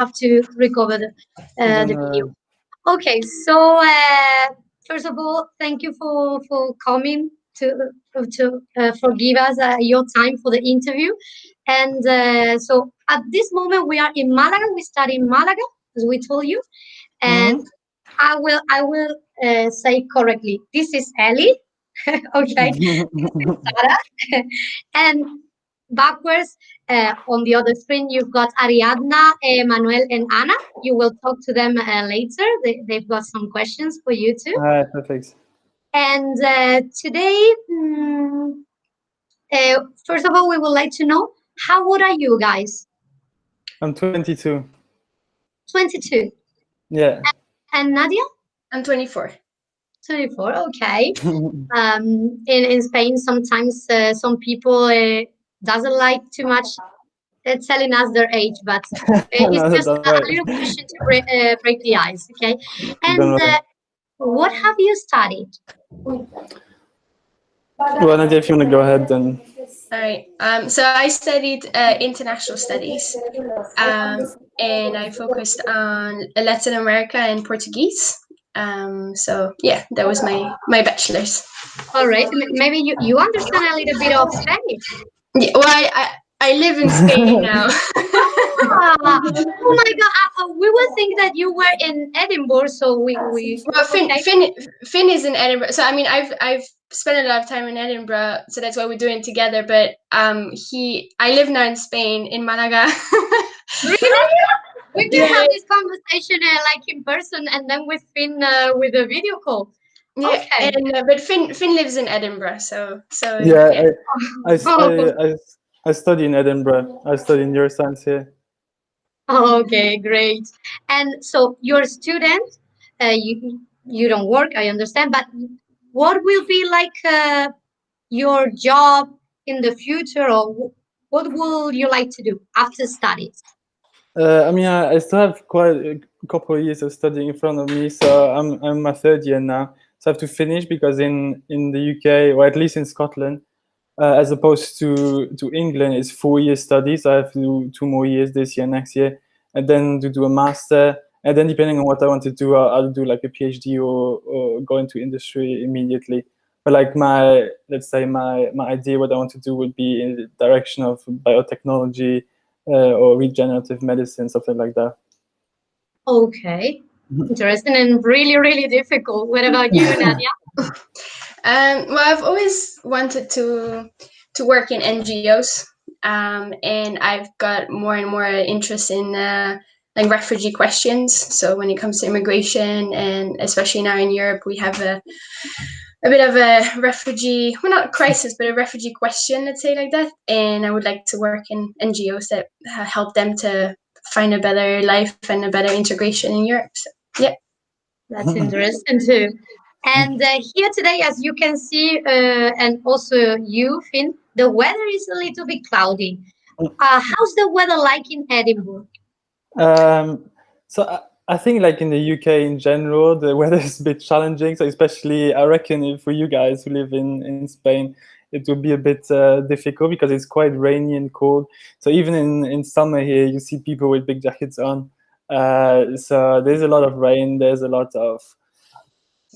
have to recover the Then video. Okay, so first of all, thank you for coming to forgive us your time for the interview. And so at this moment we are in Malaga. We study in Malaga, as we told you, and mhm. I will say correctly. This is Ellie. Okay, Sarah, and backwards on the other screen you've got Ariadna, Manuel, and Anna. You will talk to them later. They've got some questions for you too. Perfect. And today, first of all, we would like to know how old are you guys? I'm 22. 22. Yeah. And Nadia? I'm 24. 24. Okay. In Spain, sometimes some people doesn't like too much telling us their age, but it's No, just don't a worry. little question to break the ice. Okay. Don't And worry. what have you studied? Well, Nadia, if you want to go ahead, then. All right. So I studied international studies, and I focused on Latin America and Portuguese. So yeah, that was my bachelor's. All right. Maybe you understand a little bit of Spanish. Yeah, well, I live in Spain now. Oh my God! We would think that you were in Edinburgh, so we Well, okay. Finn is in Edinburgh, so I mean, I've spent a lot of time in Edinburgh, so that's why we're doing it together. But I live now in Spain, in Malaga. Really? We can Yeah, have this conversation like in person, and then with Finn with a video call. yeah, Okay. and but Finn lives in Edinburgh, so Yeah, yeah. I study in Edinburgh. I study neuroscience here. Okay, great. And so you're a student, you don't work, I understand, but what will be like your job in the future, or what will you like to do after studies? I mean, I still have quite a couple of years of studying in front of me, so I'm my third year now. So I have to finish because in the UK, or at least in Scotland, as opposed to England, it's 4 year studies. So I have to do 2 more years this year, next year, and then to do a master. And then depending on what I want to do, I'll do like a PhD or go into industry immediately. But like let's say my idea, what I want to do would be in the direction of biotechnology or regenerative medicine, something like that. Okay, interesting and really, really difficult. What about you, Nadia? Well, I've always wanted to work in NGOs, and I've got more and more interest in like refugee questions. So when it comes to immigration, and especially now in Europe, we have a bit of a refugee, well, not crisis, but a refugee question, let's say like that. And I would like to work in NGOs that help them to find a better life and a better integration in Europe. So, yeah. That's interesting too. And here today, as you can see, and also you, Finn, the weather is a little bit cloudy. How's the weather like in Edinburgh? So I think like in the UK in general, the weather is a bit challenging. So especially, I reckon for you guys who live in Spain, it will be a bit difficult because it's quite rainy and cold. So even in summer here, you see people with big jackets on. So there's a lot of rain. There's a lot of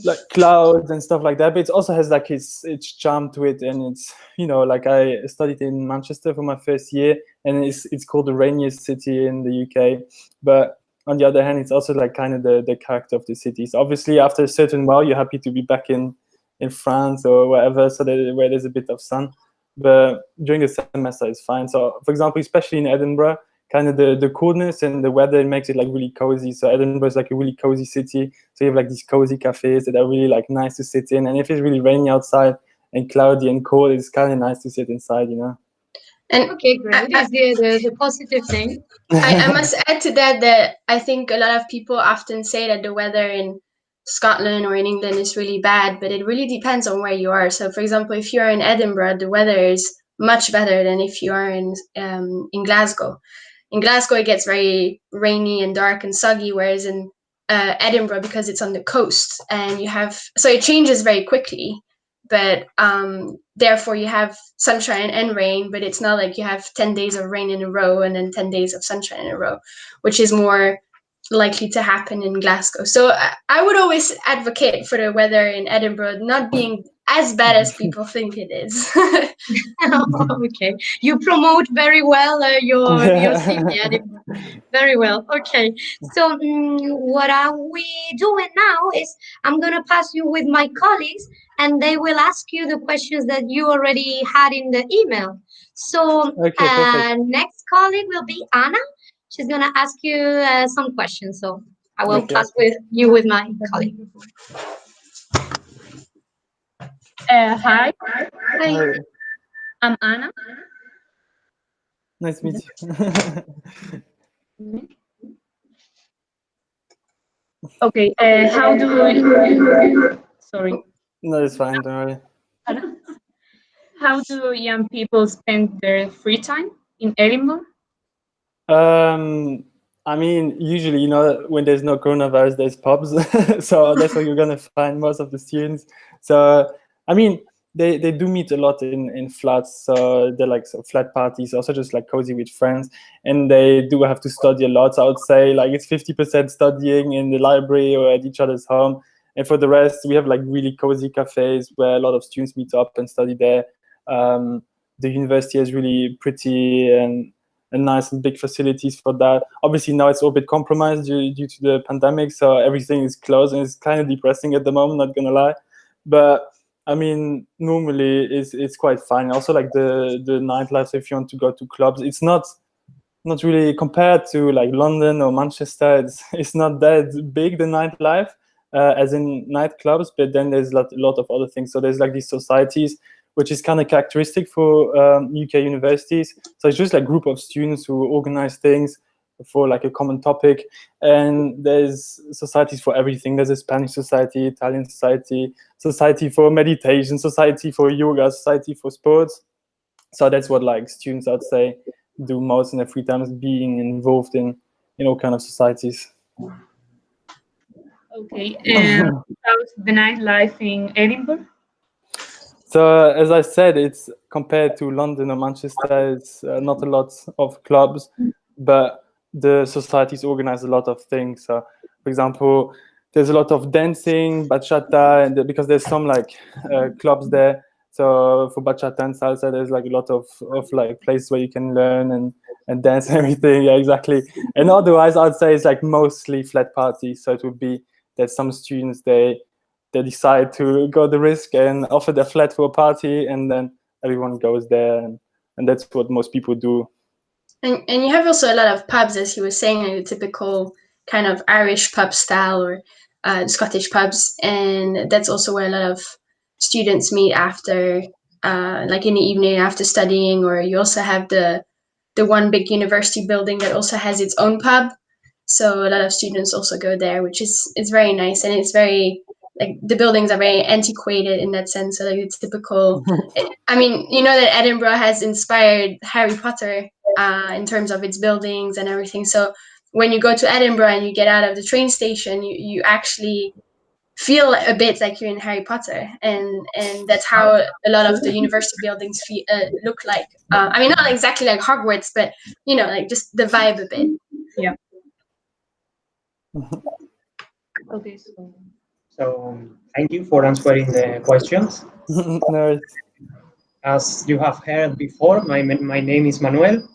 like clouds and stuff like that, but it also has like its charm to it. And it's, like I studied in Manchester for my first year, and it's called the rainiest city in the UK. But on the other hand, it's also like kind of the character of the city. So obviously after a certain while, you're happy to be back in France or wherever, so where there's a bit of sun. But during the semester it's fine. So for example, especially in Edinburgh, kind of the coolness and the weather makes it like really cozy. So Edinburgh is like a really cozy city. So you have like these cozy cafes that are really like nice to sit in. And if it's really rainy outside and cloudy and cold, it's kind of nice to sit inside, And okay, great. Is the positive thing. I must add to that I think a lot of people often say that the weather in Scotland or in England is really bad, but it really depends on where you are. So, for example, if you are in Edinburgh, the weather is much better than if you are in Glasgow. In Glasgow, it gets very rainy and dark and soggy, whereas in Edinburgh, because it's on the coast and so it changes very quickly. but therefore you have sunshine and rain, but it's not like you have 10 days of rain in a row and then 10 days of sunshine in a row, which is more likely to happen in Glasgow. So I would always advocate for the weather in Edinburgh not being as bad as people think it is. Okay, you promote very well your city, Edinburgh. Very well. Okay, so what are we doing now is I'm gonna pass you with my colleagues, and they will ask you the questions that you already had in the email. So Okay, perfect. next colleague will be Anna. She's gonna ask you some questions. So I will Okay. pass with you with my colleague. Hi, Hi. I'm Anna. Nice to meet you. Okay, how do sorry, No, it's fine, don't worry. how do young people spend their free time in Edinburgh? I mean, usually, you know, when there's no coronavirus, there's pubs. So that's where you're gonna find most of the students. So, I mean, they do meet a lot in flats. So they're like flat parties, also just like cozy with friends. And they do have to study a lot. So I would say like it's 50% studying in the library or at each other's home. And for the rest, we have like really cozy cafes where a lot of students meet up and study there. The university is really pretty and nice and big facilities for that. Obviously now it's all a bit compromised due to the pandemic, so everything is closed and it's kind of depressing at the moment, not gonna lie. But I mean, normally it's quite fine. Also like the nightlife, if you want to go to clubs, it's not really compared to like London or Manchester. It's not that big, the nightlife, as in nightclubs, but then there's a lot of other things. So there's like these societies, which is kind of characteristic for UK universities. So it's just like a group of students who organize things for like a common topic. And there's societies for everything. There's a Spanish society, Italian society, society for meditation, society for yoga, society for sports. So that's what like students, I'd say, do most in their free time, is being involved in all kind of societies. Okay, and how's the nightlife in Edinburgh? So as I said, it's compared to London or Manchester, it's not a lot of clubs, but the societies organize a lot of things. So, for example, there's a lot of dancing, bachata, and because there's some like clubs there. So for bachata and salsa, there's like a lot of like places where you can learn and dance and everything. Yeah, exactly. And otherwise, I'd say it's like mostly flat parties. So it would be that some students they decide to go the risk and offer their flat for a party, and then everyone goes there, and that's what most people do. And you have also a lot of pubs, as he was saying, like the typical kind of Irish pub style or Scottish pubs, and that's also where a lot of students meet after, like in the evening after studying. Or you also have the one big university building that also has its own pub, so a lot of students also go there, which is very nice, and it's very like the buildings are very antiquated in that sense. So like the typical, I mean, you know that Edinburgh has inspired Harry Potter in terms of its buildings and everything. So when you go to Edinburgh and you get out of the train station, you actually feel a bit like you're in Harry Potter, and that's how a lot of the university buildings look like. I mean, not exactly like Hogwarts, but you know, like just the vibe a bit. Yeah. Okay, So thank you for answering the questions. No, As you have heard before, my name is Manuel.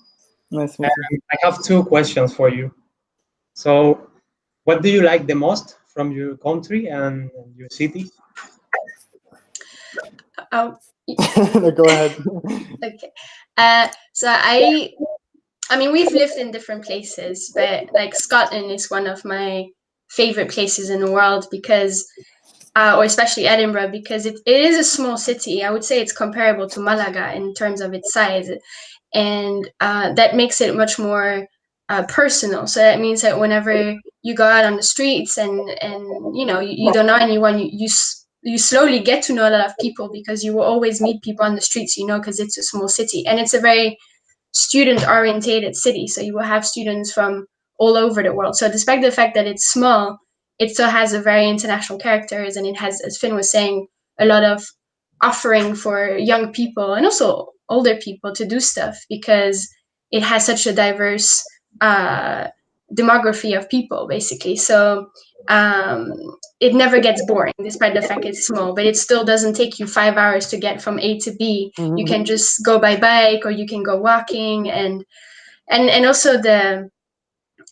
nice to meet you. I have two questions for you. So, what do you like the most from your country and your city? No, go ahead. Okay. So I mean, we've lived in different places, but like Scotland is one of my favorite places in the world because, or especially Edinburgh, because it is a small city. I would say it's comparable to Malaga in terms of its size, and that makes it much more personal. So that means that whenever you go out on the streets and you know you don't know anyone, you slowly get to know a lot of people because you will always meet people on the streets, you know, because it's a small city and it's a very student orientated city. So you will have students from all over the world. So despite the fact that it's small, it still has a very international characters, and it has, as Finn was saying, a lot of offering for young people and also older people to do stuff, because it has such a diverse demography of people, basically. So it never gets boring, despite the fact it's small, but it still doesn't take you 5 hours to get from A to B. You can just go by bike, or you can go walking, and also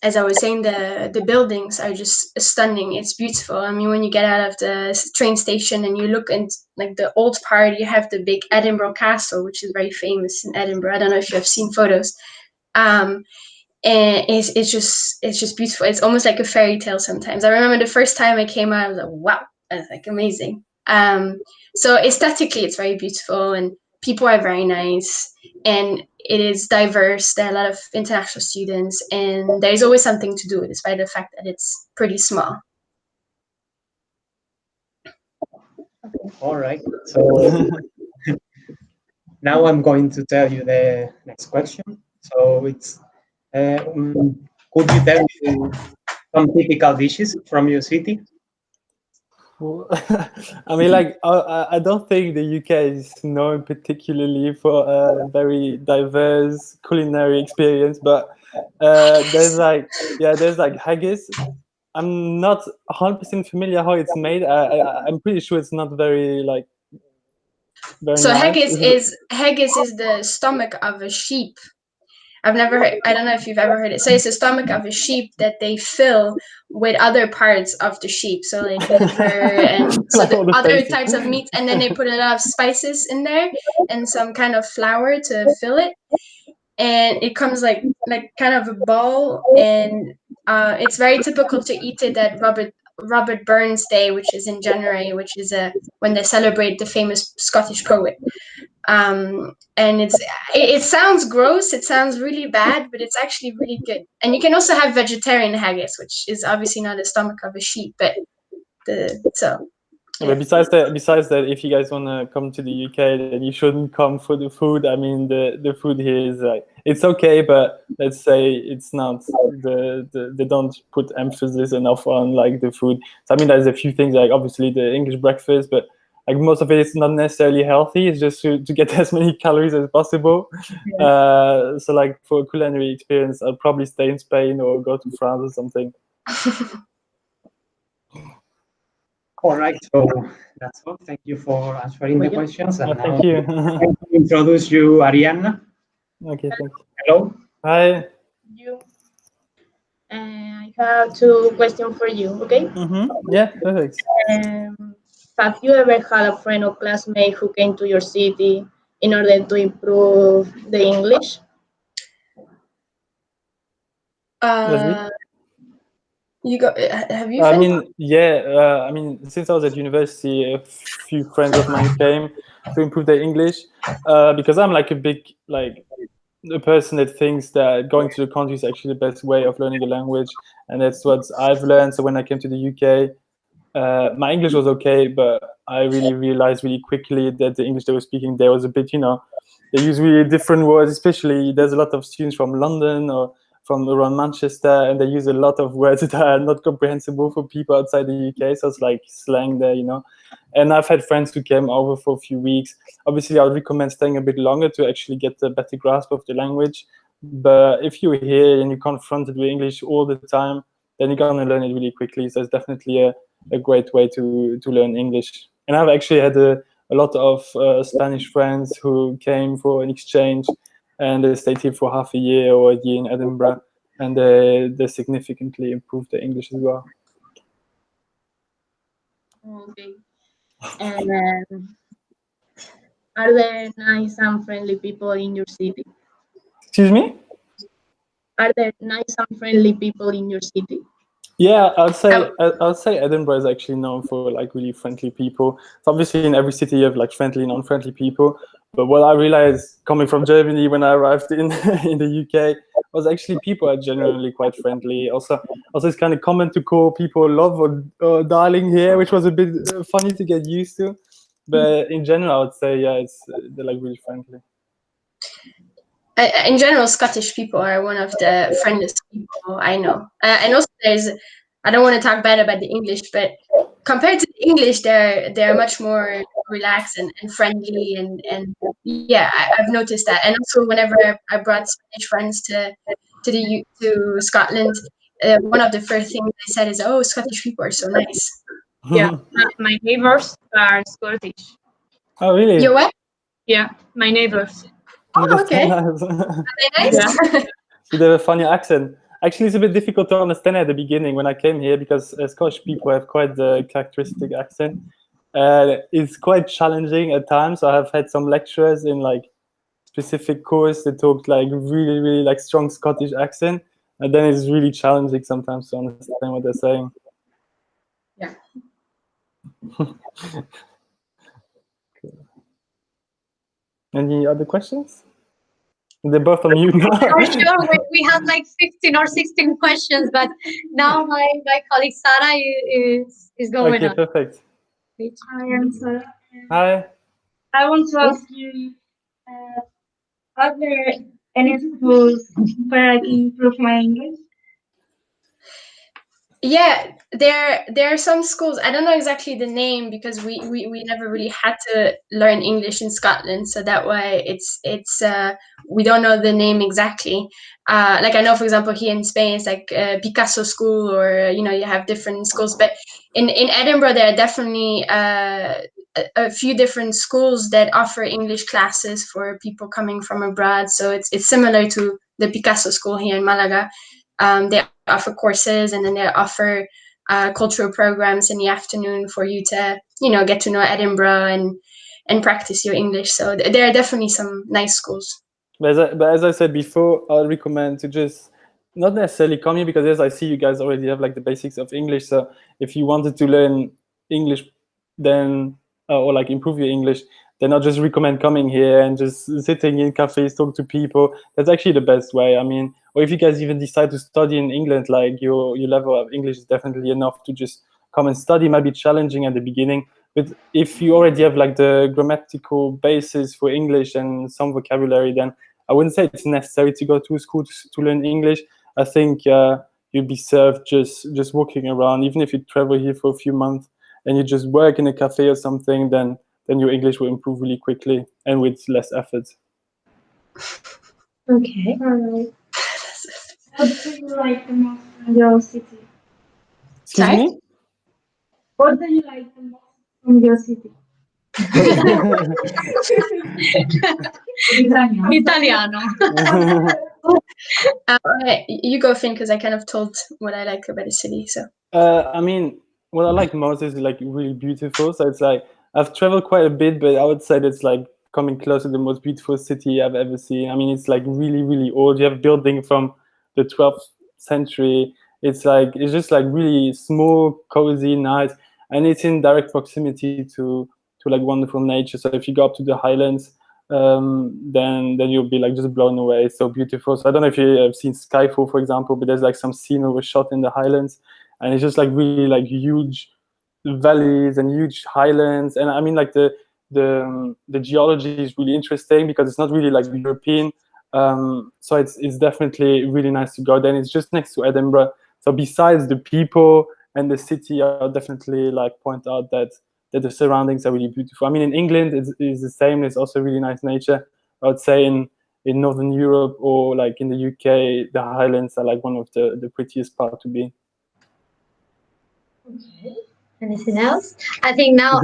as I was saying, the buildings are just stunning. It's beautiful. I mean, when you get out of the train station and you look in like the old part, you have the big Edinburgh Castle, which is very famous in Edinburgh. I don't know if you have seen photos. And it's just beautiful. It's almost like a fairy tale sometimes. I remember the first time I came out, I was like, wow, that's like amazing. So aesthetically, it's very beautiful, and people are very nice, and it is diverse. There are a lot of international students, and there's always something to do, despite the fact that it's pretty small. All right. So now I'm going to tell you the next question. So it's, could you tell me some typical dishes from your city? Well, I mean, like, I don't think the UK is known particularly for a very diverse culinary experience, but there's like haggis. I'm not 100% familiar how it's made. I'm pretty sure it's not very like very So nice. haggis is the stomach of a sheep. I don't know if you've ever heard it. So it's the stomach of a sheep that they fill with other parts of the sheep. So like liver and so Like all the other faces. types of meat. And then they put a lot of spices in there and some kind of flour to fill it. And it comes like kind of a ball. And it's very typical to eat it at Robert Burns Day, which is in January, which is when they celebrate the famous Scottish poet. And it sounds gross, it sounds really bad, but it's actually really good. And you can also have vegetarian haggis, which is obviously not the stomach of a sheep, but But besides that, if you guys want to come to the UK, then you shouldn't come for the food. I mean, the food here is like, it's okay, but let's say it's not they don't put emphasis enough on like the food. So I mean, there's a few things like obviously the English breakfast, but like most of it is not necessarily healthy. It's just to get as many calories as possible. So like for a culinary experience, I'll probably stay in Spain or go to France or something. All right, so that's all. Thank you for answering the questions. And Thank you. now I introduce you, Arianna. Okay, thank you. Hello. Hi. You. I have two questions for you, okay? Yeah, perfect. Have you ever had a friend or classmate who came to your city in order to improve the English? Have you? I mean, yeah. I mean, since I was at university, a few friends of mine came to improve their English because I'm like a person that thinks that going to the country is actually the best way of learning a language, and that's what I've learned. So when I came to the UK, my English was okay, but I really realized really quickly that the English they were speaking there was a bit, they use really different words. Especially there's a lot of students from London or from around Manchester, and they use a lot of words that are not comprehensible for people outside the UK. So it's like slang there, And I've had friends who came over for a few weeks. Obviously, I would recommend staying a bit longer to actually get a better grasp of the language. But if you're here and you're confronted with English all the time, then you're gonna learn it really quickly. So it's definitely a great way to learn English. And I've actually had a lot of Spanish friends who came for an exchange, and they stayed here for half a year or a year in Edinburgh, and they significantly improved their English as well. Okay. And are there nice and friendly people in your city? Excuse me? Are there nice and friendly people in your city? Yeah, I'd say Edinburgh is actually known for like really friendly people. So obviously in every city you have like friendly and unfriendly people. But what I realized coming from Germany when I arrived in in the UK was actually people are generally quite friendly. Also it's kind of common to call people love or darling here, which was a bit funny to get used to. But in general, I would say they're like really friendly. In general, Scottish people are one of the friendliest people I know. And also I don't want to talk bad about the English, but compared to English, they're much more relaxed and friendly, and yeah, I've noticed that. And also, whenever I brought Spanish friends to Scotland, one of the first things they said is, "Oh, Scottish people are so nice." Yeah, my neighbors are Scottish. Oh, really? You're what? Yeah, my neighbors. Oh, That's okay. nice. Are they nice? So they have a funny accent. Actually, it's a bit difficult to understand at the beginning when I came here because Scottish people have quite the characteristic accent. It's quite challenging at times. I have had some lecturers in like specific course that talked like really, really like strong Scottish accent, and then it's really challenging sometimes to understand what they're saying. Yeah. Any other questions? They're both on mute now. For sure, we had like 15 or 16 questions, but now my colleague Sarah is going Okay, on. perfect. Hi, I'm Sarah. Hi. I want to ask you, are there any schools where I can improve my English? Yeah, there are some schools. I don't know exactly the name because we never really had to learn English in Scotland, so that way it's we don't know the name exactly. Like I know, for example, here in Spain, it's like Picasso School, or you know, you have different schools. But in Edinburgh, there are definitely a few different schools that offer English classes for people coming from abroad. So it's similar to the Picasso School here in Malaga. They offer courses, and then they offer cultural programs in the afternoon for you to, you know, get to know Edinburgh and practice your English. So there are definitely some nice schools. But as I said before, I'll recommend to just not necessarily come here because as I see you guys already have like the basics of English. So if you wanted to learn English, then or like improve your English, then I'll just recommend coming here and just sitting in cafes, talk to people. That's actually the best way. I mean, or if you guys even decide to study in England, like your level of English is definitely enough to just come and study. It might be challenging at the beginning, but if you already have like the grammatical basis for English and some vocabulary, then I wouldn't say it's necessary to go to school to learn English. I think you'd be served just walking around, even if you travel here for a few months and you just work in a cafe or something, then your English will improve really quickly and with less effort. Okay. All right. What do you like the most from your city? Excuse Sorry? me? What do you like the most from your city? Italiano. You go, Finn, because I kind of told what I like about the city. So I mean, what I like most is like really beautiful. So it's like I've traveled quite a bit, but I would say that's like coming close to the most beautiful city I've ever seen. I mean, it's like really, really old. You have building from the 12th century. It's just like really small, cozy, nice, and it's in direct proximity to like wonderful nature. So if you go up to the Highlands, then you'll be like just blown away. It's so beautiful. So I don't know if you have seen Skyfall, for example, but there's like some scene that was shot in the Highlands, and it's just like really like huge valleys and huge highlands. And I mean, like the geology is really interesting because it's not really like European. So it's definitely really nice to go there. And it's just next to Edinburgh. So besides the people and the city, I'll definitely like point out that the surroundings are really beautiful. I mean, in England, it's the same. It's also really nice nature. I would say in Northern Europe or like in the UK, the Highlands are like one of the prettiest part to be. Okay. Anything else? I think now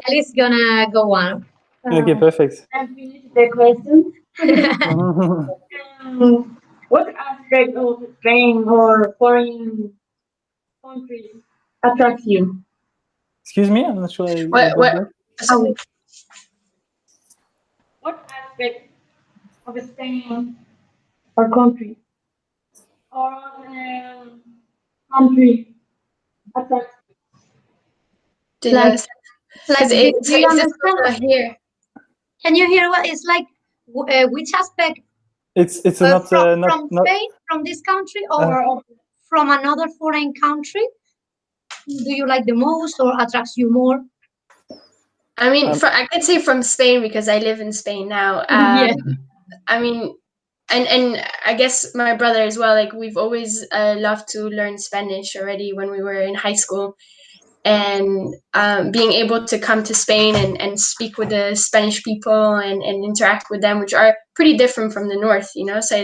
Ellie's gonna go on. Okay, perfect. I finished the question. What aspect of Spain or foreign country attracts you? Excuse me, I'm not sure. I got what? that. So, What aspect of Spain or country or country attracts you? do you Like- understand? Like, Because do it's you difficult to understand? hear. Can you hear what it's like? Which aspect It's from not Spain, from this country, or from another foreign country? Do you like the most, or attracts you more? I mean, I could say from Spain because I live in Spain now. Yeah. I mean, and I guess my brother as well. Like we've always loved to learn Spanish already when we were in high school, and being able to come to Spain and speak with the Spanish people and interact with them, which are pretty different from the north, you know. So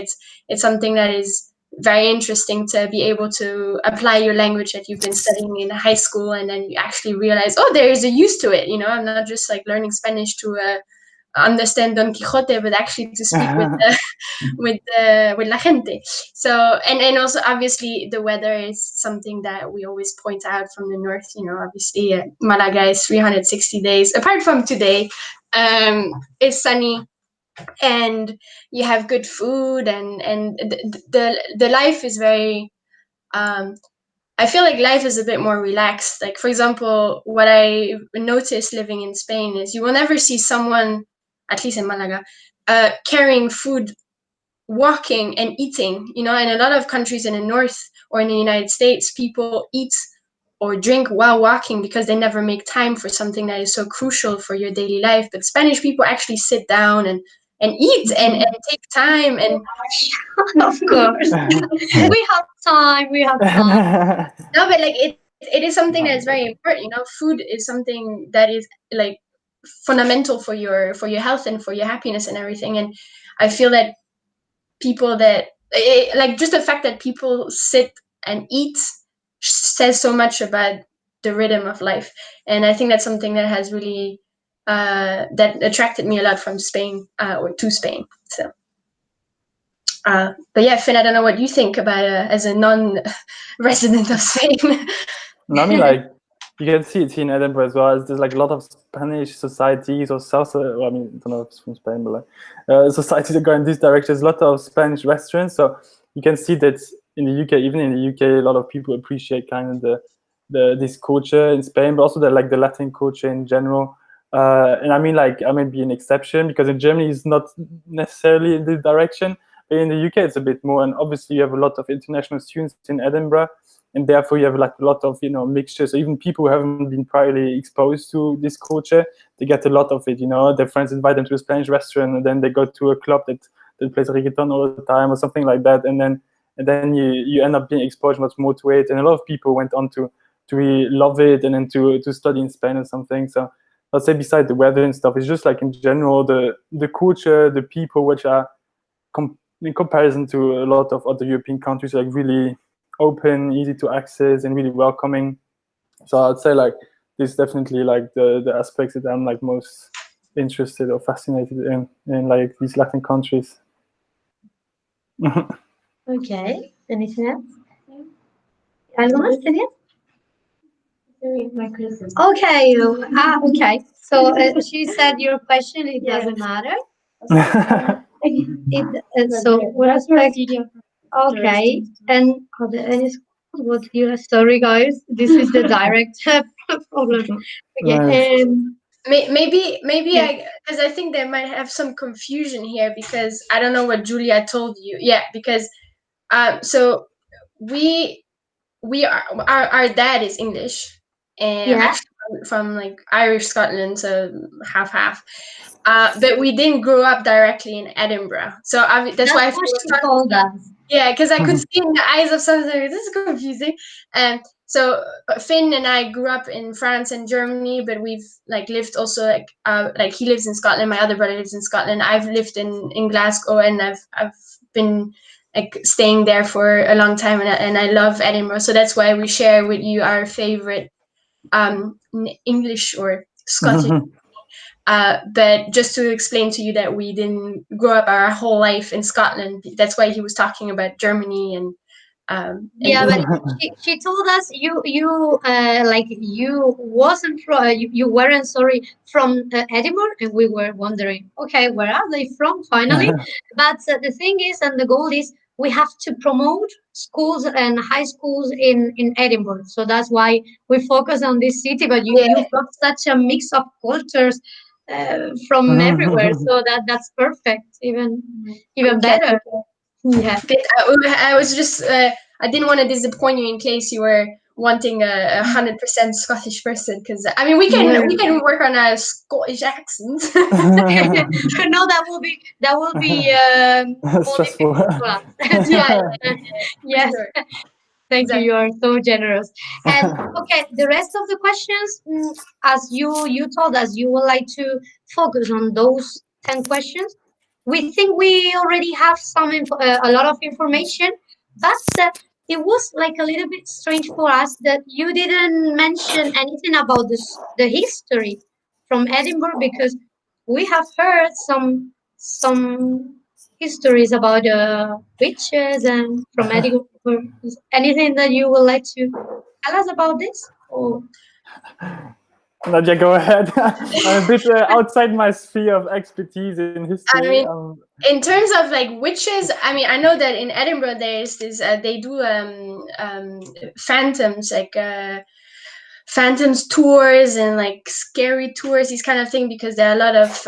it's something that is very interesting to be able to apply your language that you've been studying in high school, and then you actually realize, oh, there is a use to it, you know. I'm not just like learning Spanish to understand Don Quixote, but actually to speak with la gente. So and also obviously the weather is something that we always point out from the north. You know, obviously Malaga is 360 days apart from today. It's sunny, and you have good food, and the life is very. I feel like life is a bit more relaxed. Like, for example, what I noticed living in Spain is you will never see someone, at least in Malaga, carrying food, walking and eating. You know, in a lot of countries in the north or in the United States, people eat or drink while walking because they never make time for something that is so crucial for your daily life. But Spanish people actually sit down and eat and take time and Of course. We have time. no, but like it is something that is very important. You know, food is something that is like fundamental for your health and for your happiness and everything. And I feel that people that like just the fact that people sit and eat says so much about the rhythm of life. And I think that's something that has really that attracted me a lot from Spain or to Spain. So. But yeah, Finn, I don't know what you think about as a non-resident of Spain. No, I mean, like, you can see it here in Edinburgh as well. There's like a lot of Spanish societies or South. Well, I mean, I don't know if it's from Spain, but like societies that go in this direction. There's a lot of Spanish restaurants, so you can see that in the UK. Even in the UK, a lot of people appreciate kind of this culture in Spain, but also the Latin culture in general. And I mean, like, I may be an exception because in Germany it's not necessarily in this direction. In the UK, it's a bit more, and obviously you have a lot of international students in Edinburgh, and therefore you have like a lot of, you know, mixtures. So even people who haven't been priorly exposed to this culture, they get a lot of it. You know, their friends invite them to a Spanish restaurant, and then they go to a club that plays reggaeton all the time or something like that, and then you end up being exposed much more to it. And a lot of people went on to really love it and then to study in Spain or something. So I'd say beside the weather and stuff, it's just like in general the culture, the people, which are in comparison to a lot of other European countries, like really open, easy to access, and really welcoming. So I'd say like this is definitely like the aspects that I'm like most interested or fascinated in like these Latin countries. Okay. Anything else? ¿Algo más tenías? Okay. Okay. So she said your question, it doesn't matter. So what aspect? Okay. And are there any schools? What you? Sorry, guys. This is the direct problem. Okay. Maybe Yeah. because I think there might have some confusion here because I don't know what Julia told you. Yeah, because so we are our dad is English and Yeah. actually from like Irish Scotland, so half. But we didn't grow up directly in Edinburgh, so that's why I what she told us. yeah, because I could see in the eyes of some, this is confusing. So Finn and I grew up in France and Germany, but we've like lived also like he lives in Scotland. My other brother lives in Scotland. I've lived in Glasgow, and I've been like staying there for a long time, and I love Edinburgh. So that's why we share with you our favorite English or Scottish. But just to explain to you that we didn't grow up our whole life in Scotland. That's why he was talking about Germany and yeah, but she told us you like you wasn't from you weren't from Edinburgh, and we were wondering, okay, where are they from finally? But the thing is, and the goal is, we have to promote schools and high schools in Edinburgh. So that's why we focus on this city. But you've got such a mix of cultures from everywhere, so that's perfect, even better. Yeah. I was just I didn't want to disappoint you in case you were wanting a 100% Scottish person, because I mean we can work on a Scottish accent. No, that will be stressful. yeah. Yes. Sure. Thank you. Exactly. You are so generous. And okay, the rest of the questions, as you told us, you would like to focus on those 10 questions. We think we already have a lot of information, but it was like a little bit strange for us that you didn't mention anything about the history from Edinburgh, because we have heard some histories about witches and from Edinburgh. Anything that you would like to tell us about this? Or Nadia, go ahead. I'm a bit outside my sphere of expertise in history. I mean, in terms of like witches, I mean, I know that in Edinburgh there's this. They do phantoms, like phantoms tours and like scary tours, these kind of thing, because there are a lot of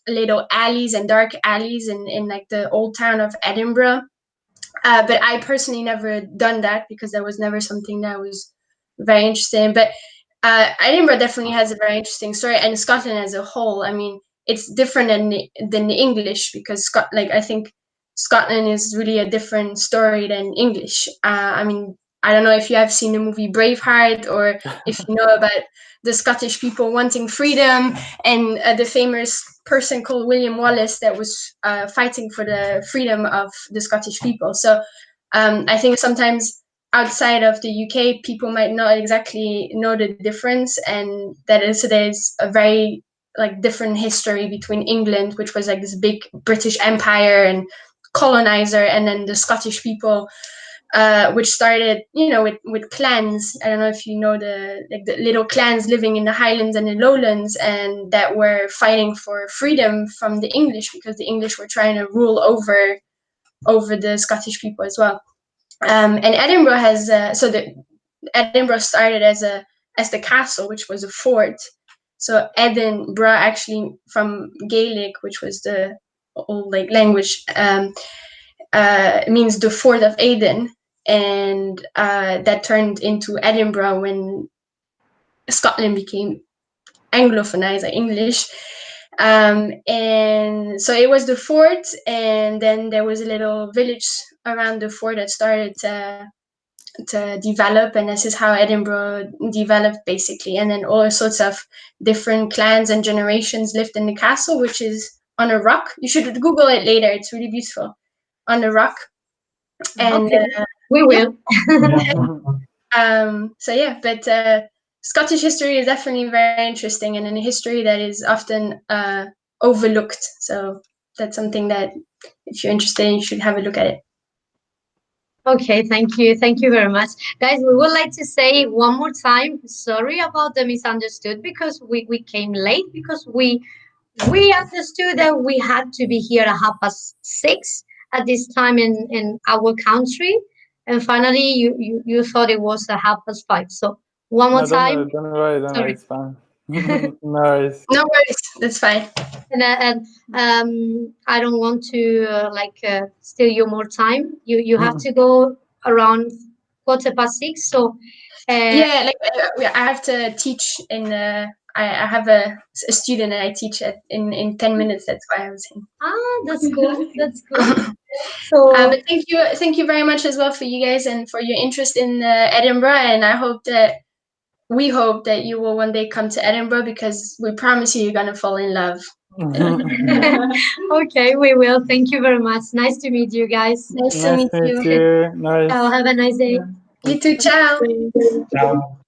little alleys and dark alleys in like the old town of Edinburgh. But I personally never done that because that was never something that was very interesting. But Edinburgh definitely has a very interesting story, and Scotland as a whole. I mean, it's different than the English, because I think Scotland is really a different story than English. I mean, I don't know if you have seen the movie Braveheart, or if you know about the Scottish people wanting freedom, and the famous person called William Wallace that was fighting for the freedom of the Scottish people. So I think sometimes outside of the UK, people might not exactly know the difference, and there's a very like different history between England, which was like this big British Empire and colonizer, and then the Scottish people, which started, with clans. I don't know if you know the little clans living in the Highlands and the Lowlands, and that were fighting for freedom from the English, because the English were trying to rule over the Scottish people as well. And Edinburgh has Edinburgh started as the castle, which was a fort. So Edinburgh, actually from Gaelic, which was the old language, means the fort of Aden, and that turned into Edinburgh when Scotland became Anglophonized, like English. And so it was the fort, and then there was a little village around the fort that started to develop, and this is how Edinburgh developed, basically. And then all sorts of different clans and generations lived in the castle, which is on a rock. You should Google it later, it's really beautiful, on a rock. And okay, we will. So yeah, but Scottish history is definitely very interesting, and a history that is often overlooked. So that's something that, if you're interested, you should have a look at it. Okay, thank you. Thank you very much. Guys, we would like to say one more time, sorry about the misunderstood, because we came late, because we understood that we had to be here at 6:30 at this time in our country. And finally, you thought it was 5:30. So one more time. Don't worry, it's fine. No worries. No worries, that's fine. And I don't want to steal you more time. You have to go around 6:15. So yeah, I have to teach in. I have a student that I teach in 10 minutes. That's why I was saying. That's cool. That's cool. So but thank you very much as well for you guys and for your interest in Edinburgh. And we hope that you will one day come to Edinburgh, because we promise you're gonna fall in love. Okay, we will. Thank you very much. Nice to meet you guys. Nice to meet you. Nice. Ciao, have a nice day. You too. Ciao. Ciao.